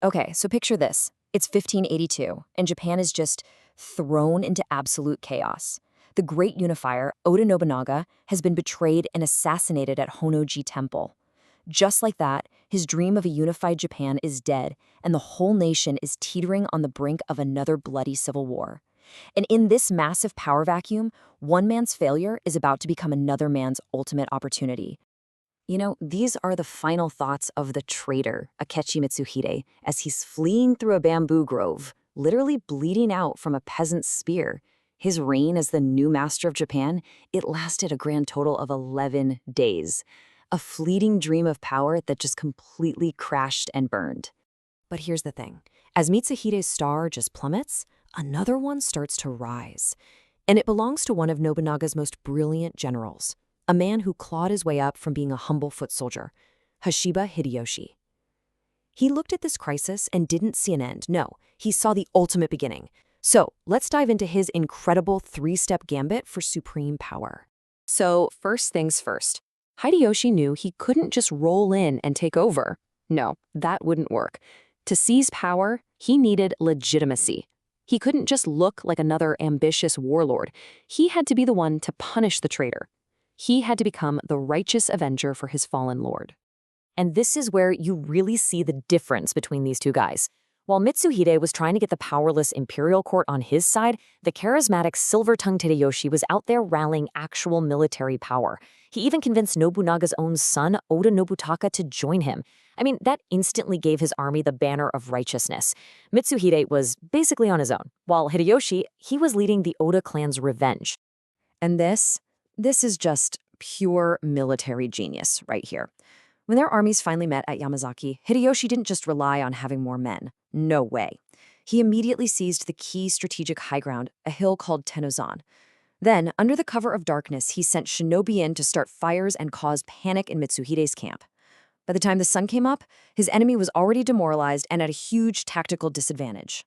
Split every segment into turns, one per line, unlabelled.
Okay, so picture this. It's 1582, and Japan is just thrown into absolute chaos. The great unifier, Oda Nobunaga, has been betrayed and assassinated at Honnō-ji Temple. Just like that, his dream of a unified Japan is dead, and the whole nation is teetering on the brink of another bloody civil war. And in this massive power vacuum, one man's failure is about to become another man's ultimate opportunity. These are the final thoughts of the traitor, Akechi Mitsuhide, as he's fleeing through a bamboo grove, literally bleeding out from a peasant's spear. His reign as the new master of Japan, it lasted a grand total of 11 days. A fleeting dream of power that just completely crashed and burned. But here's the thing. As Mitsuhide's star just plummets, another one starts to rise. And it belongs to one of Nobunaga's most brilliant generals. A man who clawed his way up from being a humble foot soldier, Honnō-ji Hideyoshi. He looked at this crisis and didn't see an end. No, he saw the ultimate beginning. So let's dive into his incredible 3-step gambit for supreme power. So first things first, Hideyoshi knew he couldn't just roll in and take over. No, that wouldn't work. To seize power, he needed legitimacy. He couldn't just look like another ambitious warlord. He had to be the one to punish the traitor. He had to become the righteous avenger for his fallen lord. And this is where you really see the difference between these two guys. While Mitsuhide was trying to get the powerless imperial court on his side, the charismatic silver-tongued Hideyoshi was out there rallying actual military power. He even convinced Nobunaga's own son, Oda Nobunaga, to join him. That instantly gave his army the banner of righteousness. Mitsuhide was basically on his own, while Hideyoshi, he was leading the Oda clan's revenge. And this is just pure military genius right here. When their armies finally met at Yamazaki, Hideyoshi didn't just rely on having more men. No way. He immediately seized the key strategic high ground, a hill called Tennozan. Then, under the cover of darkness, he sent shinobi in to start fires and cause panic in Mitsuhide's camp. By the time the sun came up, his enemy was already demoralized and at a huge tactical disadvantage.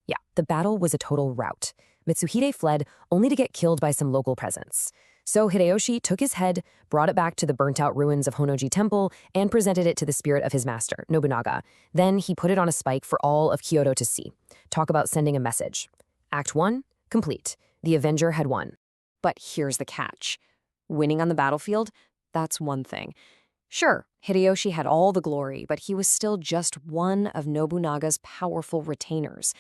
Yeah, the battle was a total rout. Mitsuhide fled only to get killed by some local peasants. So Hideyoshi took his head, brought it back to the burnt-out ruins of Honnō-ji Temple, and presented it to the spirit of his master, Nobunaga. Then he put it on a spike for all of Kyoto to see. Talk about sending a message. Act 1, complete. The avenger had won. But here's the catch. Winning on the battlefield, that's one thing. Sure, Hideyoshi had all the glory, but he was still just one of Nobunaga's powerful retainers.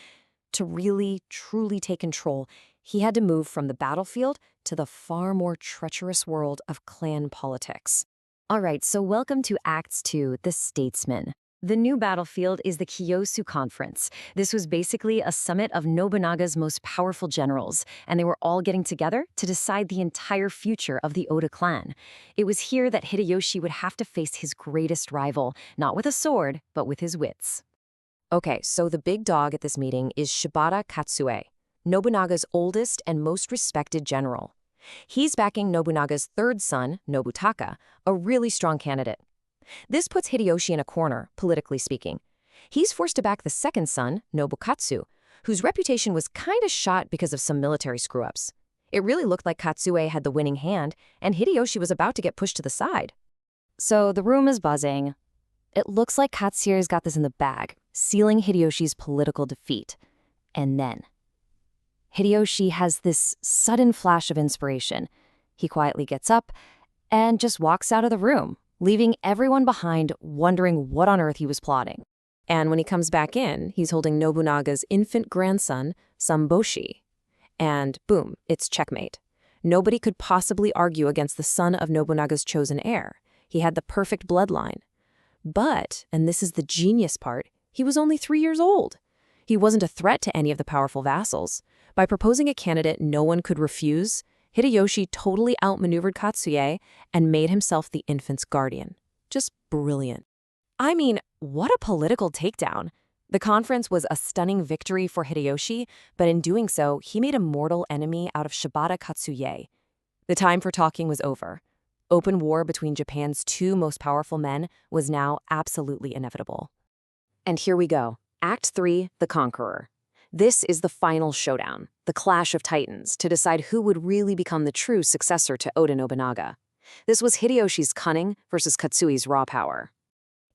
To really, truly take control, he had to move from the battlefield to the far more treacherous world of clan politics. All right, so welcome to Acts 2, The Statesman. The new battlefield is the Kyoto Conference. This was basically a summit of Nobunaga's most powerful generals, and they were all getting together to decide the entire future of the Oda clan. It was here that Hideyoshi would have to face his greatest rival, not with a sword, but with his wits. Okay, so the big dog at this meeting is Shibata Katsue, Nobunaga's oldest and most respected general. He's backing Nobunaga's third son, Nobutaka, a really strong candidate. This puts Hideyoshi in a corner, politically speaking. He's forced to back the second son, Nobukatsu, whose reputation was kinda shot because of some military screw-ups. It really looked like Katsue had the winning hand, and Hideyoshi was about to get pushed to the side. So the room is buzzing. It looks like Katsue's got this in the bag, sealing Hideyoshi's political defeat. And then Hideyoshi has this sudden flash of inspiration. He quietly gets up and just walks out of the room, leaving everyone behind wondering what on earth he was plotting. And when he comes back in, he's holding Nobunaga's infant grandson, Samboshi. And boom, it's checkmate. Nobody could possibly argue against the son of Nobunaga's chosen heir. He had the perfect bloodline. But, and this is the genius part, he was only 3 years old. He wasn't a threat to any of the powerful vassals. By proposing a candidate no one could refuse, Hideyoshi totally outmaneuvered Katsue and made himself the infant's guardian. Just brilliant. I mean, what a political takedown. The conference was a stunning victory for Hideyoshi, but in doing so, he made a mortal enemy out of Shibata Katsue. The time for talking was over. Open war between Japan's two most powerful men was now absolutely inevitable. And here we go. Act 3, The Conqueror. This is the final showdown, the clash of titans, to decide who would really become the true successor to Oda Nobunaga. This was Hideyoshi's cunning versus Katsue's raw power.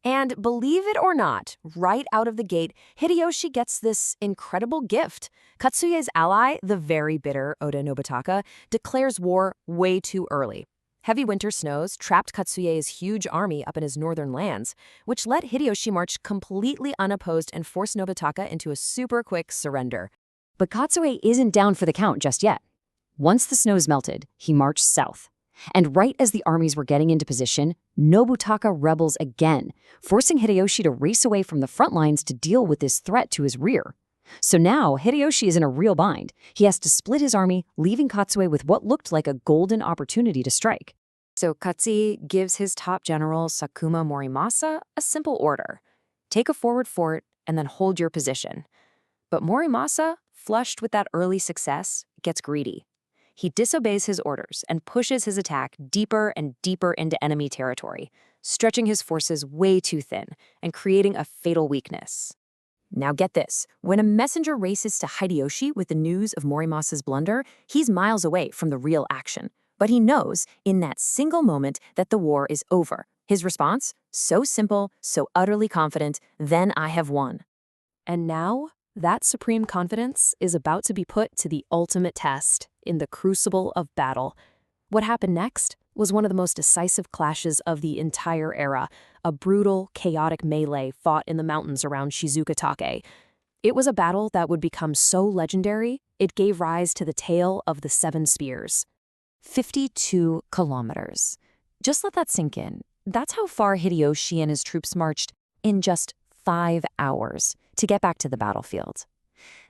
And believe it or not, right out of the gate, Hideyoshi gets this incredible gift. Katsuye's ally, the very bitter Oda Nobunaga, declares war way too early. Heavy winter snows trapped Katsuye's huge army up in his northern lands, which let Hideyoshi march completely unopposed and force Nobunaga into a super quick surrender. But Katsuye isn't down for the count just yet. Once the snows melted, he marched south. And right as the armies were getting into position, Nobunaga rebels again, forcing Hideyoshi to race away from the front lines to deal with this threat to his rear. So now, Hideyoshi is in a real bind. He has to split his army, leaving Katsuye with what looked like a golden opportunity to strike. So Katsuye gives his top general, Sakuma Morimasa, a simple order. Take a forward fort and then hold your position. But Morimasa, flushed with that early success, gets greedy. He disobeys his orders and pushes his attack deeper and deeper into enemy territory, stretching his forces way too thin and creating a fatal weakness. Now get this, when a messenger races to Hideyoshi with the news of Morimasa's blunder, he's miles away from the real action. But he knows, in that single moment, that the war is over. His response? So simple, so utterly confident, then I have won. And now, that supreme confidence is about to be put to the ultimate test in the crucible of battle. What happened next was one of the most decisive clashes of the entire era, a brutal, chaotic melee fought in the mountains around Shizugatake. It was a battle that would become so legendary, it gave rise to the tale of the Seven Spears. 52 kilometers. Just let that sink in. That's how far Hideyoshi and his troops marched in just 5 hours to get back to the battlefield.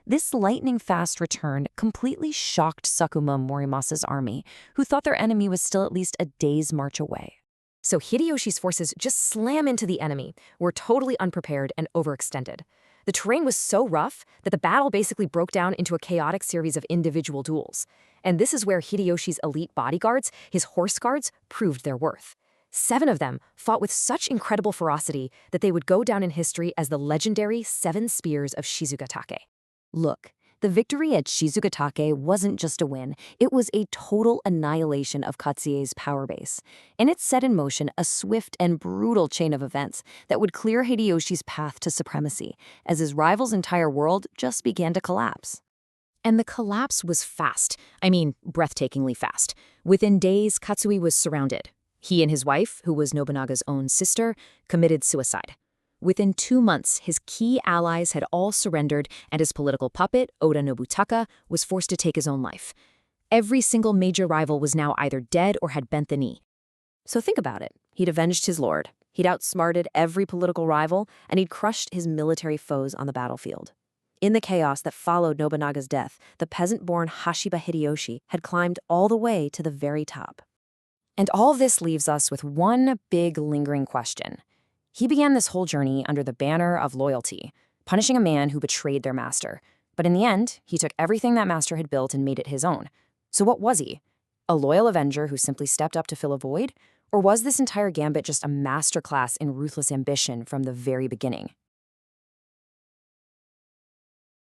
This lightning-fast return completely shocked Sakuma Morimasa's army, who thought their enemy was still at least a day's march away. So Hideyoshi's forces just slam into the enemy, were totally unprepared and overextended. The terrain was so rough that the battle basically broke down into a chaotic series of individual duels. And this is where Hideyoshi's elite bodyguards, his horse guards, proved their worth. 7 of them fought with such incredible ferocity that they would go down in history as the legendary 7 Spears of Shizugatake. Look, the victory at Shizugatake wasn't just a win, it was a total annihilation of Katsuye's power base. And it set in motion a swift and brutal chain of events that would clear Hideyoshi's path to supremacy, as his rival's entire world just began to collapse. And the collapse was fast. I mean, breathtakingly fast. Within days, Katsuye was surrounded. He and his wife, who was Nobunaga's own sister, committed suicide. Within 2 months, his key allies had all surrendered, and his political puppet, Oda Nobunaga, was forced to take his own life. Every single major rival was now either dead or had bent the knee. So think about it. He'd avenged his lord, he'd outsmarted every political rival, and he'd crushed his military foes on the battlefield. In the chaos that followed Nobunaga's death, the peasant-born Hashiba Hideyoshi had climbed all the way to the very top. And all this leaves us with one big lingering question. He began this whole journey under the banner of loyalty, punishing a man who betrayed their master. But in the end, he took everything that master had built and made it his own. So what was he? A loyal avenger who simply stepped up to fill a void? Or was this entire gambit just a masterclass in ruthless ambition from the very beginning?